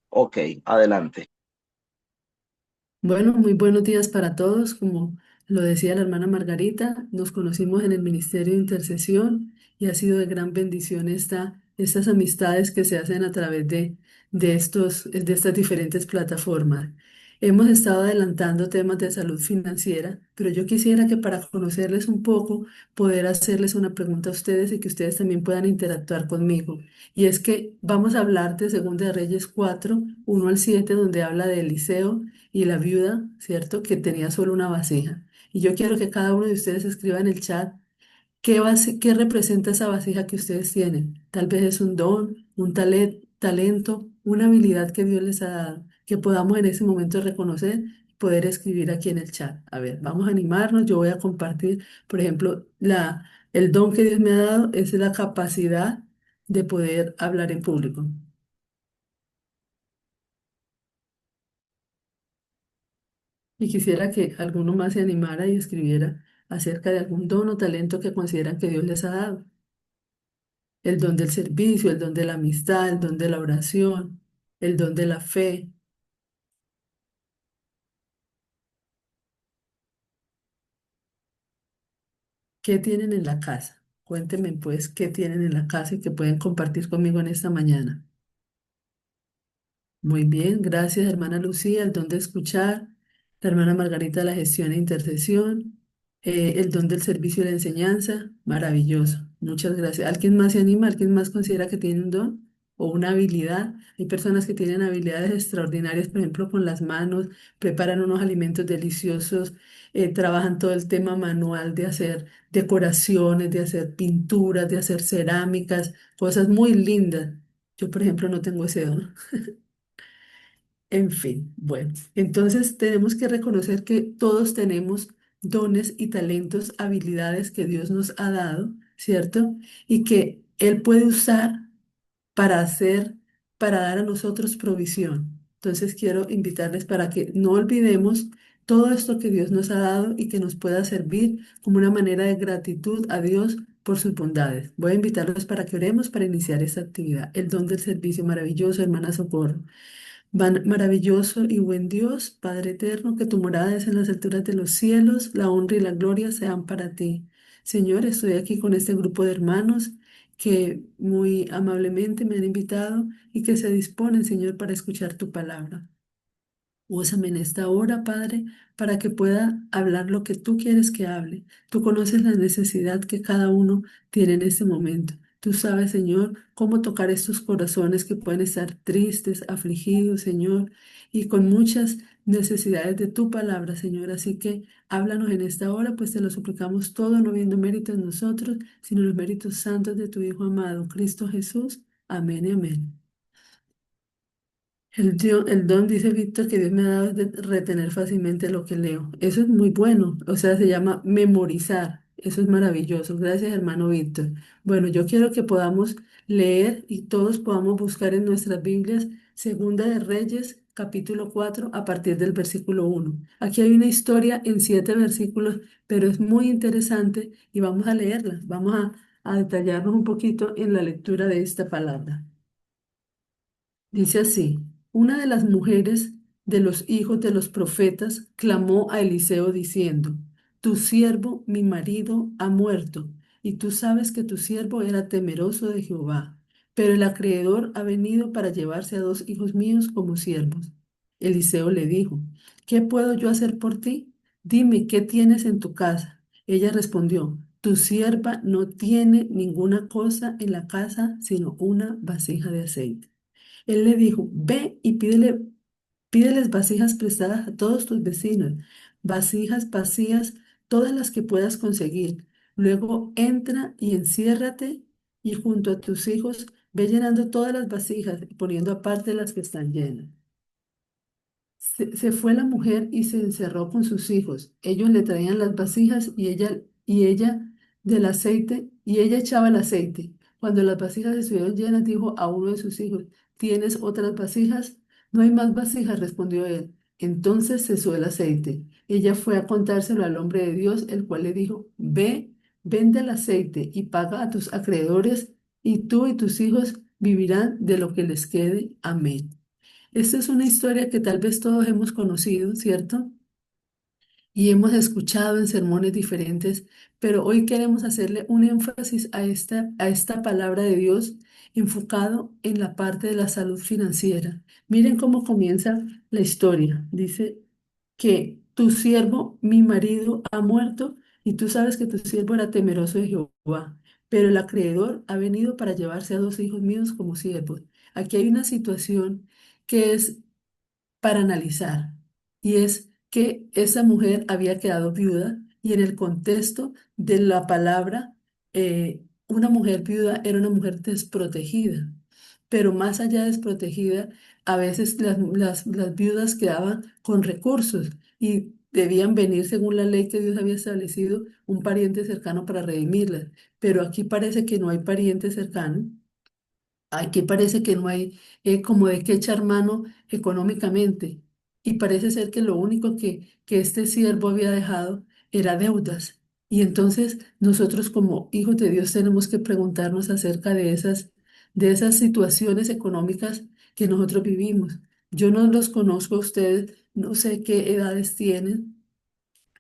Ok, adelante. Bueno, muy buenos días para todos. Como lo decía la hermana Margarita, nos conocimos en el Ministerio de Intercesión y ha sido de gran bendición estas amistades que se hacen a través de estas diferentes plataformas. Hemos estado adelantando temas de salud financiera, pero yo quisiera que para conocerles un poco, poder hacerles una pregunta a ustedes y que ustedes también puedan interactuar conmigo. Y es que vamos a hablar de Segunda de Reyes 4, 1 al 7, donde habla de Eliseo y la viuda, ¿cierto? Que tenía solo una vasija. Y yo quiero que cada uno de ustedes escriba en el chat qué representa esa vasija que ustedes tienen. Tal vez es un don, talento, una habilidad que Dios les ha dado, que podamos en ese momento reconocer y poder escribir aquí en el chat. A ver, vamos a animarnos. Yo voy a compartir, por ejemplo, el don que Dios me ha dado es la capacidad de poder hablar en público. Y quisiera que alguno más se animara y escribiera acerca de algún don o talento que consideran que Dios les ha dado. El don del servicio, el don de la amistad, el don de la oración, el don de la fe. ¿Qué tienen en la casa? Cuéntenme pues qué tienen en la casa y que pueden compartir conmigo en esta mañana. Muy bien, gracias hermana Lucía, el don de escuchar, la hermana Margarita la gestión e intercesión, el don del servicio y la enseñanza, maravilloso, muchas gracias. ¿Alguien más se anima? ¿Alguien más considera que tiene un don o una habilidad? Hay personas que tienen habilidades extraordinarias, por ejemplo, con las manos, preparan unos alimentos deliciosos, trabajan todo el tema manual de hacer decoraciones, de hacer pinturas, de hacer cerámicas, cosas muy lindas. Yo, por ejemplo, no tengo ese don. En fin, bueno, entonces tenemos que reconocer que todos tenemos dones y talentos, habilidades que Dios nos ha dado, ¿cierto? Y que Él puede usar para hacer, para dar a nosotros provisión. Entonces quiero invitarles para que no olvidemos todo esto que Dios nos ha dado y que nos pueda servir como una manera de gratitud a Dios por sus bondades. Voy a invitarlos para que oremos para iniciar esta actividad. El don del servicio maravilloso, hermana Socorro. Maravilloso y buen Dios, Padre eterno, que tu morada es en las alturas de los cielos, la honra y la gloria sean para ti. Señor, estoy aquí con este grupo de hermanos que muy amablemente me han invitado y que se disponen, Señor, para escuchar tu palabra. Úsame en esta hora, Padre, para que pueda hablar lo que tú quieres que hable. Tú conoces la necesidad que cada uno tiene en este momento. Tú sabes, Señor, cómo tocar estos corazones que pueden estar tristes, afligidos, Señor, y con muchas necesidades de tu palabra, Señor. Así que háblanos en esta hora, pues te lo suplicamos todo, no viendo méritos en nosotros, sino los méritos santos de tu Hijo amado, Cristo Jesús. Amén y amén. El don, dice Víctor, que Dios me ha dado es de retener fácilmente lo que leo. Eso es muy bueno, o sea, se llama memorizar. Eso es maravilloso. Gracias, hermano Víctor. Bueno, yo quiero que podamos leer y todos podamos buscar en nuestras Biblias Segunda de Reyes, capítulo 4 a partir del versículo 1. Aquí hay una historia en 7 versículos, pero es muy interesante y vamos a leerla. Vamos a detallarnos un poquito en la lectura de esta palabra. Dice así, una de las mujeres de los hijos de los profetas clamó a Eliseo diciendo, tu siervo, mi marido, ha muerto, y tú sabes que tu siervo era temeroso de Jehová, pero el acreedor ha venido para llevarse a 2 hijos míos como siervos. Eliseo le dijo, ¿qué puedo yo hacer por ti? Dime, ¿qué tienes en tu casa? Ella respondió, tu sierva no tiene ninguna cosa en la casa sino una vasija de aceite. Él le dijo, ve y pídeles vasijas prestadas a todos tus vecinos, vasijas vacías, todas las que puedas conseguir. Luego entra y enciérrate y junto a tus hijos ve llenando todas las vasijas y poniendo aparte las que están llenas. Se fue la mujer y se encerró con sus hijos. Ellos le traían las vasijas y ella del aceite, y ella echaba el aceite. Cuando las vasijas estuvieron llenas, dijo a uno de sus hijos, ¿tienes otras vasijas? No hay más vasijas, respondió él. Entonces cesó el aceite. Ella fue a contárselo al hombre de Dios, el cual le dijo, ve, vende el aceite y paga a tus acreedores, y tú y tus hijos vivirán de lo que les quede. Amén. Esta es una historia que tal vez todos hemos conocido, ¿cierto? Y hemos escuchado en sermones diferentes, pero hoy queremos hacerle un énfasis a esta palabra de Dios enfocado en la parte de la salud financiera. Miren cómo comienza la historia. Dice que tu siervo, mi marido, ha muerto y tú sabes que tu siervo era temeroso de Jehová, pero el acreedor ha venido para llevarse a dos hijos míos como siervos. Aquí hay una situación que es para analizar, y es que esa mujer había quedado viuda y en el contexto de la palabra, una mujer viuda era una mujer desprotegida, pero más allá de desprotegida, a veces las viudas quedaban con recursos y debían venir según la ley que Dios había establecido un pariente cercano para redimirlas, pero aquí parece que no hay pariente cercano. Aquí parece que no hay como de qué echar mano económicamente. Y parece ser que lo único que este siervo había dejado era deudas. Y entonces nosotros como hijos de Dios tenemos que preguntarnos acerca de esas situaciones económicas que nosotros vivimos. Yo no los conozco a ustedes, no sé qué edades tienen,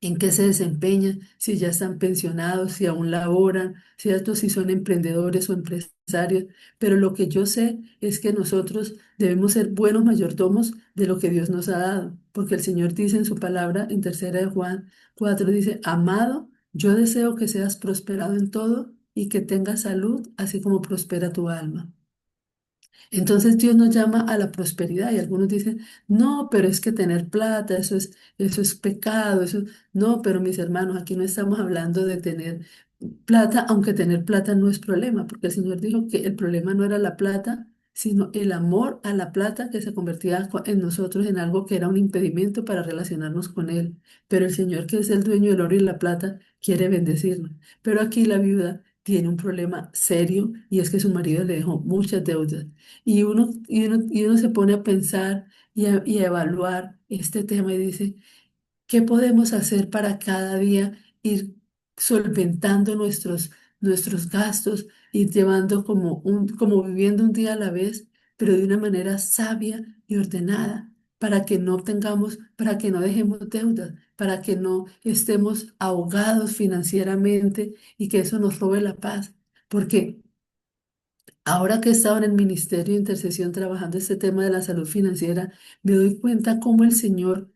en qué se desempeñan, si ya están pensionados, si aún laboran, ¿cierto? Si son emprendedores o empresarios. Pero lo que yo sé es que nosotros debemos ser buenos mayordomos de lo que Dios nos ha dado, porque el Señor dice en su palabra, en tercera de Juan 4 dice, amado, yo deseo que seas prosperado en todo y que tengas salud, así como prospera tu alma. Entonces Dios nos llama a la prosperidad y algunos dicen, no, pero es que tener plata, eso es pecado, eso, no, pero mis hermanos, aquí no estamos hablando de tener plata, aunque tener plata no es problema, porque el Señor dijo que el problema no era la plata, sino el amor a la plata que se convertía en nosotros en algo que era un impedimento para relacionarnos con Él. Pero el Señor, que es el dueño del oro y la plata, quiere bendecirnos. Pero aquí la viuda tiene un problema serio y es que su marido le dejó muchas deudas. Y uno se pone a pensar y a evaluar este tema y dice, ¿qué podemos hacer para cada día ir solventando nuestros gastos, ir llevando como viviendo un día a la vez, pero de una manera sabia y ordenada, para que no dejemos deudas, para que no estemos ahogados financieramente y que eso nos robe la paz? Porque ahora que he estado en el Ministerio de Intercesión trabajando este tema de la salud financiera, me doy cuenta cómo el Señor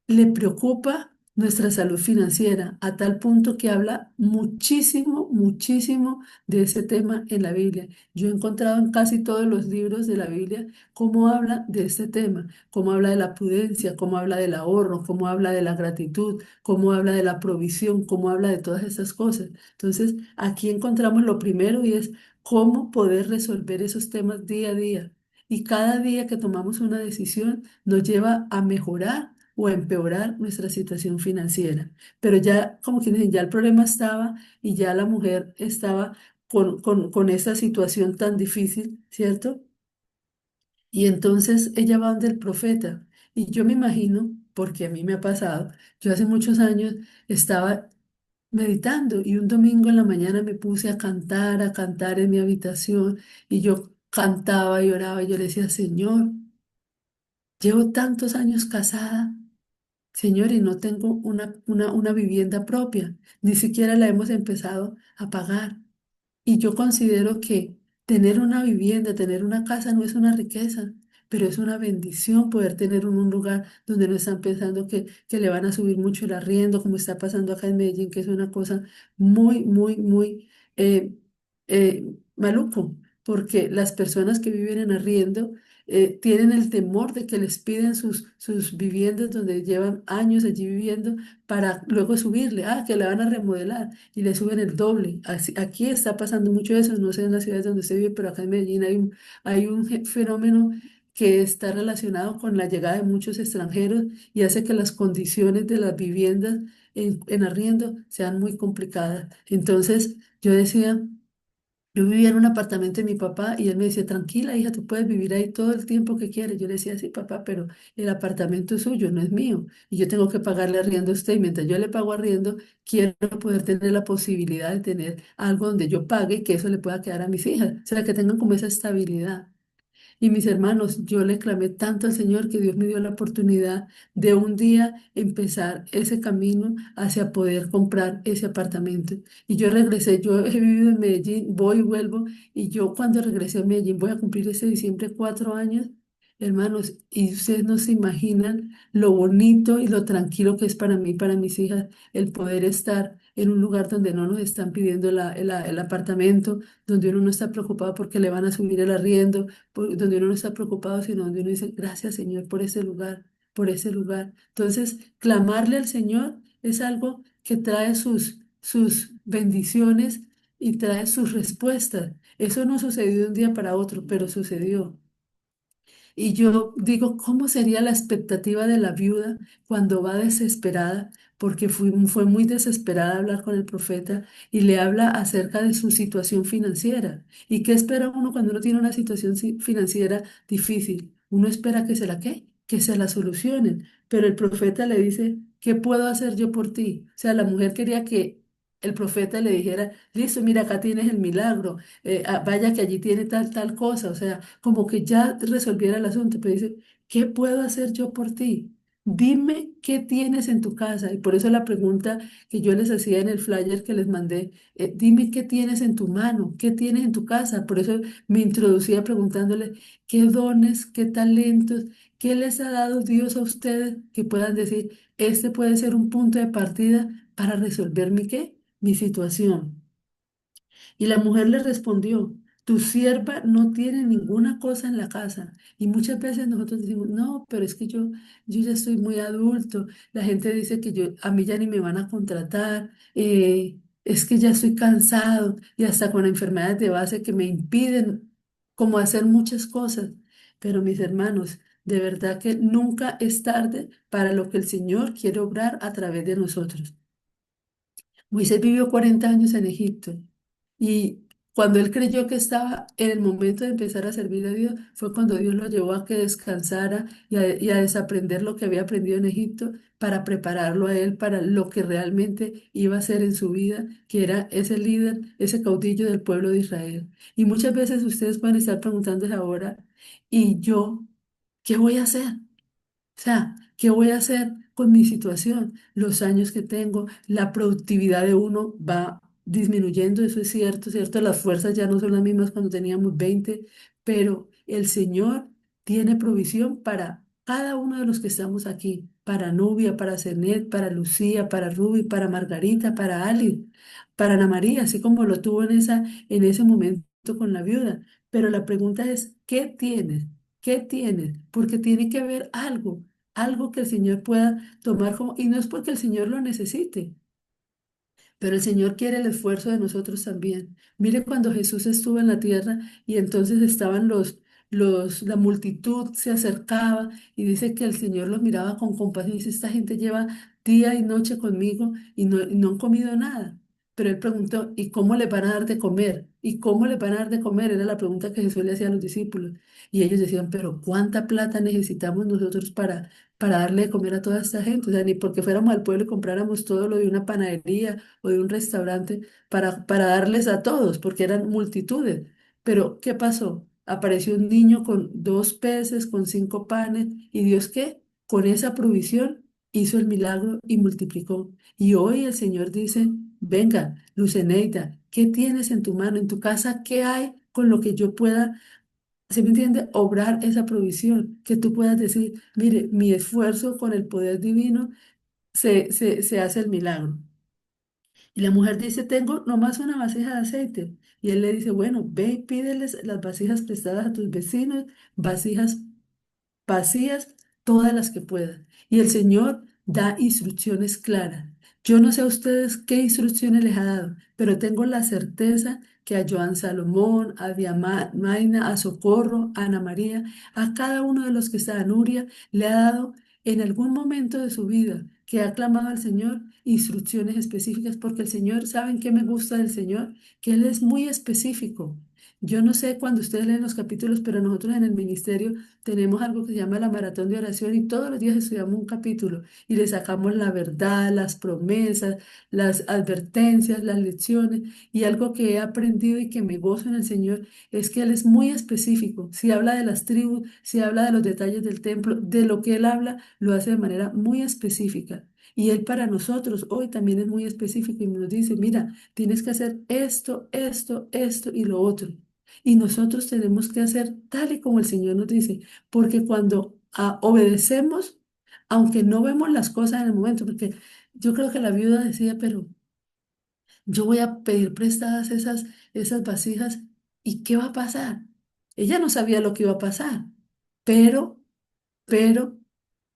le preocupa nuestra salud financiera a tal punto que habla muchísimo, muchísimo de ese tema en la Biblia. Yo he encontrado en casi todos los libros de la Biblia cómo habla de este tema, cómo habla de la prudencia, cómo habla del ahorro, cómo habla de la gratitud, cómo habla de la provisión, cómo habla de todas estas cosas. Entonces, aquí encontramos lo primero y es cómo poder resolver esos temas día a día. Y cada día que tomamos una decisión nos lleva a mejorar o a empeorar nuestra situación financiera. Pero ya, como que dicen, ya el problema estaba y ya la mujer estaba con esa situación tan difícil, ¿cierto? Y entonces ella va donde el profeta. Y yo me imagino, porque a mí me ha pasado, yo hace muchos años estaba meditando y un domingo en la mañana me puse a cantar en mi habitación y yo cantaba y oraba y yo le decía, Señor, llevo tantos años casada, Señor, y no tengo una vivienda propia, ni siquiera la hemos empezado a pagar. Y yo considero que tener una vivienda, tener una casa no es una riqueza, pero es una bendición poder tener un lugar donde no están pensando que le van a subir mucho el arriendo, como está pasando acá en Medellín, que es una cosa muy, muy, muy maluco, porque las personas que viven en arriendo tienen el temor de que les piden sus viviendas donde llevan años allí viviendo para luego subirle, que la van a remodelar y le suben el doble. Aquí está pasando mucho eso, no sé en las ciudades donde usted vive, pero acá en Medellín hay un fenómeno que está relacionado con la llegada de muchos extranjeros y hace que las condiciones de las viviendas en arriendo sean muy complicadas. Entonces, yo decía, yo vivía en un apartamento de mi papá y él me decía, tranquila, hija, tú puedes vivir ahí todo el tiempo que quieres. Yo le decía, sí, papá, pero el apartamento es suyo, no es mío. Y yo tengo que pagarle arriendo a usted. Y mientras yo le pago arriendo, quiero poder tener la posibilidad de tener algo donde yo pague y que eso le pueda quedar a mis hijas. O sea, que tengan como esa estabilidad. Y mis hermanos, yo le clamé tanto al Señor que Dios me dio la oportunidad de un día empezar ese camino hacia poder comprar ese apartamento. Y yo regresé, yo he vivido en Medellín, voy y vuelvo, y yo cuando regresé a Medellín voy a cumplir este diciembre 4 años, hermanos, y ustedes no se imaginan lo bonito y lo tranquilo que es para mí, para mis hijas, el poder estar en un lugar donde no nos están pidiendo el apartamento, donde uno no está preocupado porque le van a subir el arriendo, donde uno no está preocupado, sino donde uno dice, gracias Señor por ese lugar, por ese lugar. Entonces, clamarle al Señor es algo que trae sus bendiciones y trae sus respuestas. Eso no sucedió de un día para otro, pero sucedió. Y yo digo, ¿cómo sería la expectativa de la viuda cuando va desesperada? Porque fue muy desesperada hablar con el profeta y le habla acerca de su situación financiera. ¿Y qué espera uno cuando uno tiene una situación financiera difícil? Uno espera que se la, ¿qué? Que se la solucionen. Pero el profeta le dice, ¿qué puedo hacer yo por ti? O sea, la mujer quería que el profeta le dijera, listo, mira, acá tienes el milagro, vaya que allí tiene tal cosa, o sea, como que ya resolviera el asunto, pero dice, ¿qué puedo hacer yo por ti? Dime qué tienes en tu casa. Y por eso la pregunta que yo les hacía en el flyer que les mandé, dime qué tienes en tu mano, qué tienes en tu casa. Por eso me introducía preguntándoles qué dones, qué talentos, qué les ha dado Dios a ustedes que puedan decir, este puede ser un punto de partida para resolver mi qué, mi situación. Y la mujer le respondió, tu sierva no tiene ninguna cosa en la casa. Y muchas veces nosotros decimos, no, pero es que yo ya estoy muy adulto. La gente dice que a mí ya ni me van a contratar. Es que ya estoy cansado y hasta con enfermedades de base que me impiden como hacer muchas cosas. Pero mis hermanos, de verdad que nunca es tarde para lo que el Señor quiere obrar a través de nosotros. Moisés vivió 40 años en Egipto y cuando él creyó que estaba en el momento de empezar a servir a Dios, fue cuando Dios lo llevó a que descansara y a desaprender lo que había aprendido en Egipto para prepararlo a él para lo que realmente iba a ser en su vida, que era ese líder, ese caudillo del pueblo de Israel. Y muchas veces ustedes pueden estar preguntándose ahora, ¿y yo qué voy a hacer? O sea, ¿qué voy a hacer con mi situación? Los años que tengo, la productividad de uno va disminuyendo, eso es cierto, ¿cierto? Las fuerzas ya no son las mismas cuando teníamos 20, pero el Señor tiene provisión para cada uno de los que estamos aquí, para Nubia, para Zenet, para Lucía, para Ruby, para Margarita, para Ali, para Ana María, así como lo tuvo en ese momento con la viuda. Pero la pregunta es, ¿qué tienes? ¿Qué tienes? Porque tiene que haber algo, algo que el Señor pueda tomar como, y no es porque el Señor lo necesite, pero el Señor quiere el esfuerzo de nosotros también. Mire cuando Jesús estuvo en la tierra y entonces estaban la multitud se acercaba y dice que el Señor los miraba con compasión y dice, esta gente lleva día y noche conmigo y no han comido nada. Pero él preguntó, ¿y cómo le van a dar de comer? ¿Y cómo le van a dar de comer? Era la pregunta que Jesús le hacía a los discípulos. Y ellos decían, pero ¿cuánta plata necesitamos nosotros para darle de comer a toda esta gente? O sea, ni porque fuéramos al pueblo y compráramos todo lo de una panadería o de un restaurante para darles a todos, porque eran multitudes. Pero, ¿qué pasó? Apareció un niño con 2 peces, con 5 panes, y Dios qué, con esa provisión hizo el milagro y multiplicó. Y hoy el Señor dice, venga, Luceneida, ¿qué tienes en tu mano, en tu casa? ¿Qué hay con lo que yo pueda, se me entiende, obrar esa provisión? Que tú puedas decir, mire, mi esfuerzo con el poder divino se hace el milagro. Y la mujer dice, tengo nomás una vasija de aceite. Y él le dice, bueno, ve y pídeles las vasijas prestadas a tus vecinos, vasijas vacías, todas las que puedan. Y el Señor da instrucciones claras. Yo no sé a ustedes qué instrucciones les ha dado, pero tengo la certeza que a Joan Salomón, a Diamaina, a Socorro, a Ana María, a cada uno de los que está en Nuria, le ha dado en algún momento de su vida que ha clamado al Señor instrucciones específicas, porque el Señor, ¿saben qué me gusta del Señor? Que Él es muy específico. Yo no sé cuando ustedes leen los capítulos, pero nosotros en el ministerio tenemos algo que se llama la maratón de oración y todos los días estudiamos un capítulo y le sacamos la verdad, las promesas, las advertencias, las lecciones. Y algo que he aprendido y que me gozo en el Señor es que Él es muy específico. Si habla de las tribus, si habla de los detalles del templo, de lo que Él habla, lo hace de manera muy específica. Y Él para nosotros hoy también es muy específico y nos dice, mira, tienes que hacer esto, esto, esto y lo otro. Y nosotros tenemos que hacer tal y como el Señor nos dice, porque cuando obedecemos, aunque no vemos las cosas en el momento, porque yo creo que la viuda decía, pero yo voy a pedir prestadas esas vasijas y ¿qué va a pasar? Ella no sabía lo que iba a pasar, pero, pero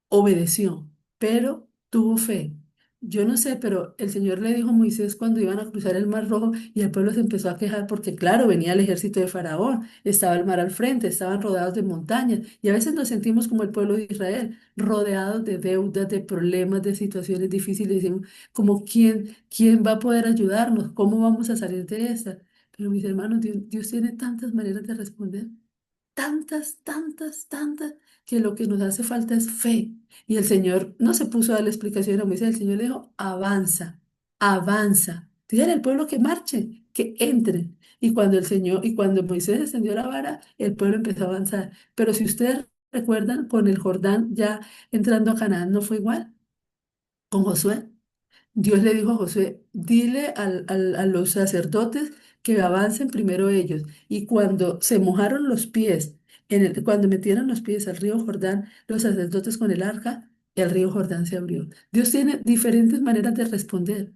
obedeció, pero tuvo fe. Yo no sé, pero el Señor le dijo a Moisés cuando iban a cruzar el Mar Rojo y el pueblo se empezó a quejar porque, claro, venía el ejército de Faraón, estaba el mar al frente, estaban rodeados de montañas y a veces nos sentimos como el pueblo de Israel, rodeados de deudas, de problemas, de situaciones difíciles. Decimos, como quién va a poder ayudarnos, cómo vamos a salir de esta. Pero mis hermanos, Dios tiene tantas maneras de responder, tantas, tantas, tantas, que lo que nos hace falta es fe. Y el Señor no se puso a dar la explicación a Moisés, el Señor le dijo, avanza, avanza. Dígale al pueblo que marche, que entre. Y cuando Moisés extendió la vara, el pueblo empezó a avanzar. Pero si ustedes recuerdan, con el Jordán ya entrando a Canaán no fue igual, con Josué. Dios le dijo a Josué, dile a los sacerdotes que avancen primero ellos. Y cuando se mojaron los pies, cuando metieron los pies al río Jordán, los sacerdotes con el arca, el río Jordán se abrió. Dios tiene diferentes maneras de responder,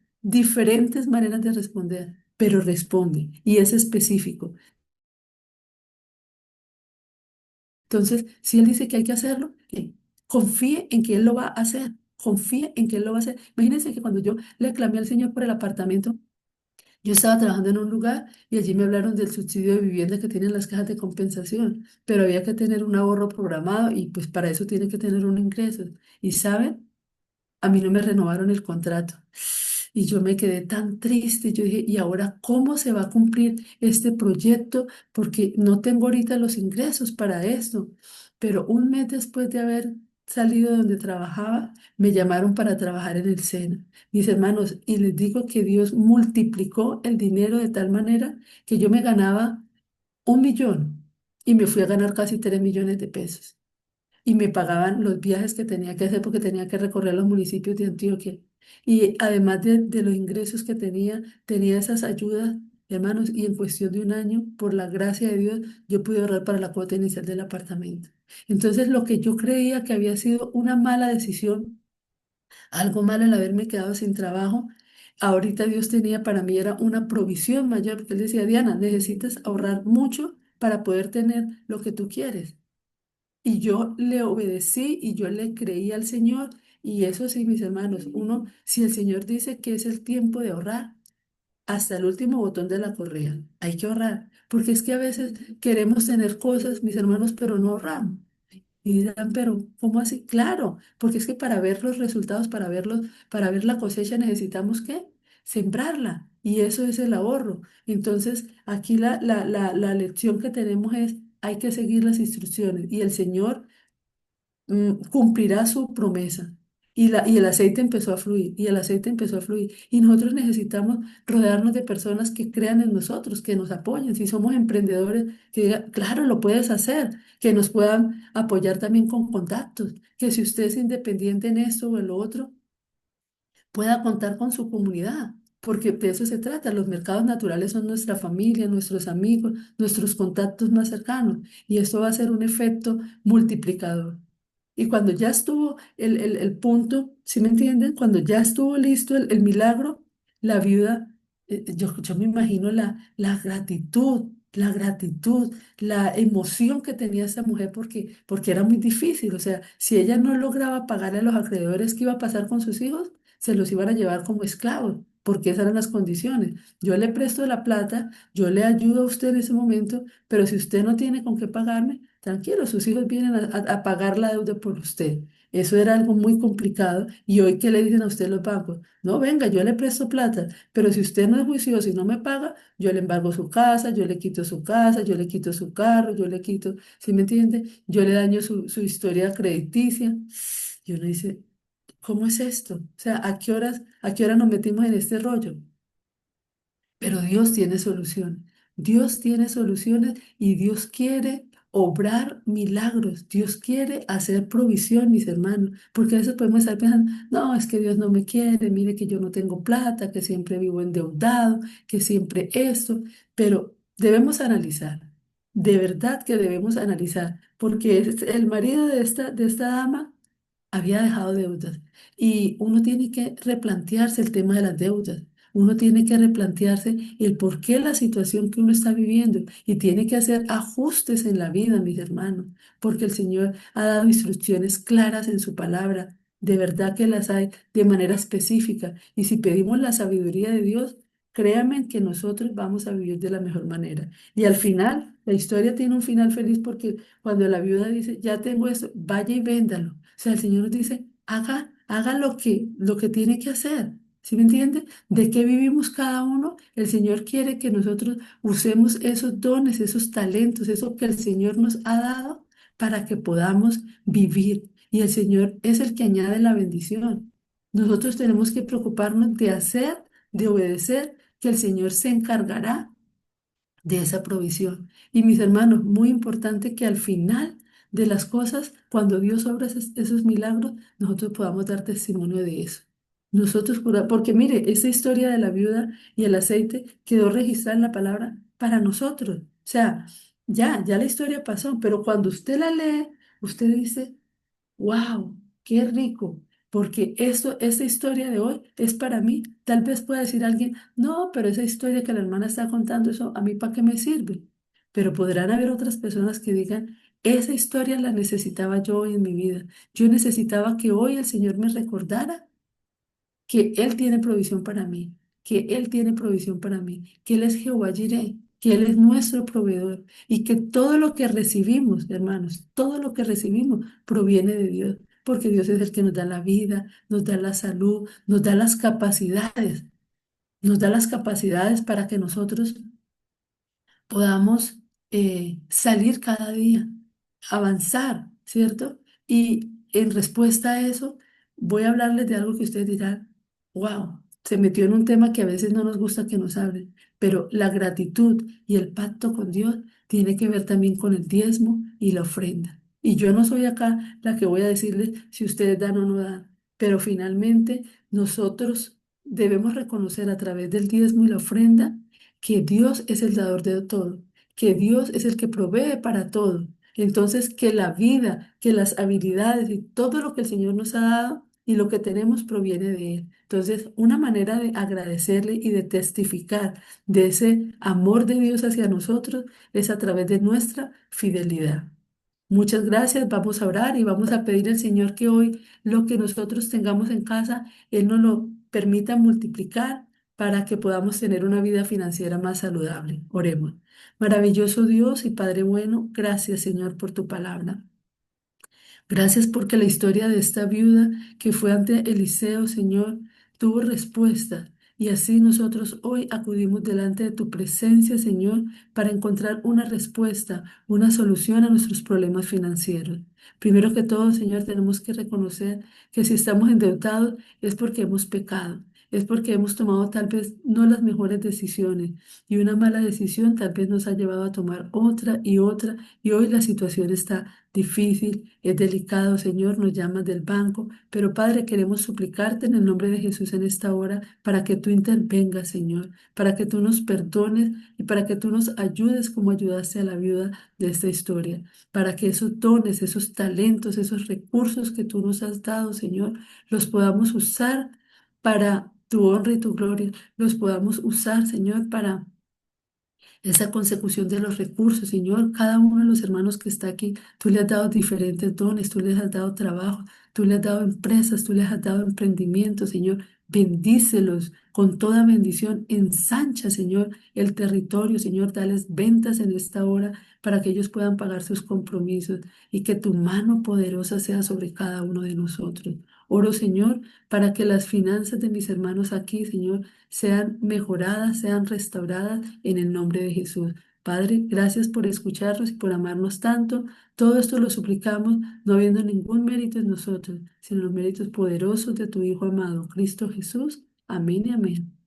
pero responde y es específico. Entonces, si Él dice que hay que hacerlo, confíe en que Él lo va a hacer. Confíe en que Él lo va a hacer. Imagínense que cuando yo le clamé al Señor por el apartamento, yo estaba trabajando en un lugar y allí me hablaron del subsidio de vivienda que tienen las cajas de compensación, pero había que tener un ahorro programado y pues para eso tiene que tener un ingreso. Y saben, a mí no me renovaron el contrato. Y yo me quedé tan triste. Yo dije, ¿y ahora cómo se va a cumplir este proyecto? Porque no tengo ahorita los ingresos para esto. Pero un mes después de haber salido de donde trabajaba, me llamaron para trabajar en el SENA. Mis hermanos, y les digo que Dios multiplicó el dinero de tal manera que yo me ganaba 1 millón y me fui a ganar casi 3 millones de pesos y me pagaban los viajes que tenía que hacer porque tenía que recorrer los municipios de Antioquia. Y además de los ingresos que tenía esas ayudas, hermanos, y en cuestión de un año, por la gracia de Dios, yo pude ahorrar para la cuota inicial del apartamento. Entonces, lo que yo creía que había sido una mala decisión, algo malo el haberme quedado sin trabajo, ahorita Dios tenía para mí era una provisión mayor, porque Él decía, Diana, necesitas ahorrar mucho para poder tener lo que tú quieres. Y yo le obedecí y yo le creí al Señor. Y eso sí, mis hermanos, uno, si el Señor dice que es el tiempo de ahorrar, hasta el último botón de la correa, hay que ahorrar. Porque es que a veces queremos tener cosas, mis hermanos, pero no ahorramos. Y dirán, pero ¿cómo así? Claro, porque es que para ver los resultados, para ver la cosecha, necesitamos ¿qué? Sembrarla. Y eso es el ahorro. Entonces, aquí la lección que tenemos es, hay que seguir las instrucciones. Y el Señor cumplirá su promesa. Y el aceite empezó a fluir, y el aceite empezó a fluir. Y nosotros necesitamos rodearnos de personas que crean en nosotros, que nos apoyen. Si somos emprendedores, que digan, claro, lo puedes hacer, que nos puedan apoyar también con contactos, que si usted es independiente en esto o en lo otro, pueda contar con su comunidad, porque de eso se trata. Los mercados naturales son nuestra familia, nuestros amigos, nuestros contactos más cercanos, y esto va a ser un efecto multiplicador. Y cuando ya estuvo el punto, ¿sí me entienden? Cuando ya estuvo listo el milagro, la viuda, yo me imagino la gratitud, la emoción que tenía esa mujer porque era muy difícil. O sea, si ella no lograba pagarle a los acreedores, ¿qué iba a pasar con sus hijos? Se los iban a llevar como esclavos, porque esas eran las condiciones. Yo le presto la plata, yo le ayudo a usted en ese momento, pero si usted no tiene con qué pagarme, tranquilo, sus hijos vienen a pagar la deuda por usted. Eso era algo muy complicado. Y hoy, ¿qué le dicen a usted los bancos? No, venga, yo le presto plata, pero si usted no es juicioso y no me paga, yo le embargo su casa, yo le quito su casa, yo le quito su carro, yo le quito, ¿sí me entiende? Yo le daño su historia crediticia. Y uno dice, ¿cómo es esto? O sea, a qué horas nos metimos en este rollo? Pero Dios tiene solución. Dios tiene soluciones y Dios quiere obrar milagros. Dios quiere hacer provisión, mis hermanos. Porque a veces podemos estar pensando, no, es que Dios no me quiere, mire que yo no tengo plata, que siempre vivo endeudado, que siempre esto. Pero debemos analizar. De verdad que debemos analizar. Porque el marido de esta dama había dejado deudas y uno tiene que replantearse el tema de las deudas. Uno tiene que replantearse el por qué la situación que uno está viviendo y tiene que hacer ajustes en la vida, mis hermanos, porque el Señor ha dado instrucciones claras en su palabra. De verdad que las hay de manera específica. Y si pedimos la sabiduría de Dios, créanme que nosotros vamos a vivir de la mejor manera. Y al final, la historia tiene un final feliz porque cuando la viuda dice, ya tengo esto, vaya y véndalo. O sea, el Señor nos dice, haga lo que tiene que hacer. ¿Sí me entiende? ¿De qué vivimos cada uno? El Señor quiere que nosotros usemos esos dones, esos talentos, eso que el Señor nos ha dado para que podamos vivir. Y el Señor es el que añade la bendición. Nosotros tenemos que preocuparnos de hacer, de obedecer, que el Señor se encargará de esa provisión. Y mis hermanos, muy importante que al final de las cosas, cuando Dios obra esos milagros, nosotros podamos dar testimonio de eso. Porque mire, esa historia de la viuda y el aceite quedó registrada en la palabra para nosotros. O sea, ya la historia pasó, pero cuando usted la lee, usted dice, wow, qué rico, porque esa historia de hoy es para mí. Tal vez pueda decir alguien, no, pero esa historia que la hermana está contando, eso a mí para qué me sirve. Pero podrán haber otras personas que digan, esa historia la necesitaba yo hoy en mi vida. Yo necesitaba que hoy el Señor me recordara que Él tiene provisión para mí, que Él tiene provisión para mí, que Él es Jehová Jireh, que Él es nuestro proveedor y que todo lo que recibimos, hermanos, todo lo que recibimos proviene de Dios, porque Dios es el que nos da la vida, nos da la salud, nos da las capacidades para que nosotros podamos salir cada día, avanzar, ¿cierto? Y en respuesta a eso, voy a hablarles de algo que ustedes dirán, wow, se metió en un tema que a veces no nos gusta que nos hablen, pero la gratitud y el pacto con Dios tiene que ver también con el diezmo y la ofrenda. Y yo no soy acá la que voy a decirles si ustedes dan o no dan, pero finalmente nosotros debemos reconocer a través del diezmo y la ofrenda que Dios es el dador de todo, que Dios es el que provee para todo. Entonces, que la vida, que las habilidades y todo lo que el Señor nos ha dado y lo que tenemos proviene de Él. Entonces, una manera de agradecerle y de testificar de ese amor de Dios hacia nosotros es a través de nuestra fidelidad. Muchas gracias, vamos a orar y vamos a pedir al Señor que hoy lo que nosotros tengamos en casa, Él nos lo permita multiplicar para que podamos tener una vida financiera más saludable. Oremos. Maravilloso Dios y Padre bueno, gracias Señor por tu palabra. Gracias porque la historia de esta viuda que fue ante Eliseo, Señor, tuvo respuesta. Y así nosotros hoy acudimos delante de tu presencia, Señor, para encontrar una respuesta, una solución a nuestros problemas financieros. Primero que todo, Señor, tenemos que reconocer que si estamos endeudados es porque hemos pecado, es porque hemos tomado tal vez no las mejores decisiones y una mala decisión tal vez nos ha llevado a tomar otra y hoy la situación está difícil, es delicado, Señor, nos llamas del banco, pero Padre, queremos suplicarte en el nombre de Jesús en esta hora para que tú intervengas, Señor, para que tú nos perdones y para que tú nos ayudes como ayudaste a la viuda de esta historia, para que esos dones, esos talentos, esos recursos que tú nos has dado, Señor, los podamos usar para tu honra y tu gloria, los podamos usar, Señor, para esa consecución de los recursos, Señor. Cada uno de los hermanos que está aquí, tú le has dado diferentes dones, tú les has dado trabajo, tú le has dado empresas, tú les has dado emprendimiento, Señor. Bendícelos con toda bendición. Ensancha, Señor, el territorio. Señor, dales ventas en esta hora para que ellos puedan pagar sus compromisos y que tu mano poderosa sea sobre cada uno de nosotros. Oro, Señor, para que las finanzas de mis hermanos aquí, Señor, sean mejoradas, sean restauradas en el nombre de Jesús. Padre, gracias por escucharnos y por amarnos tanto. Todo esto lo suplicamos, no habiendo ningún mérito en nosotros, sino los méritos poderosos de tu Hijo amado, Cristo Jesús. Amén y amén.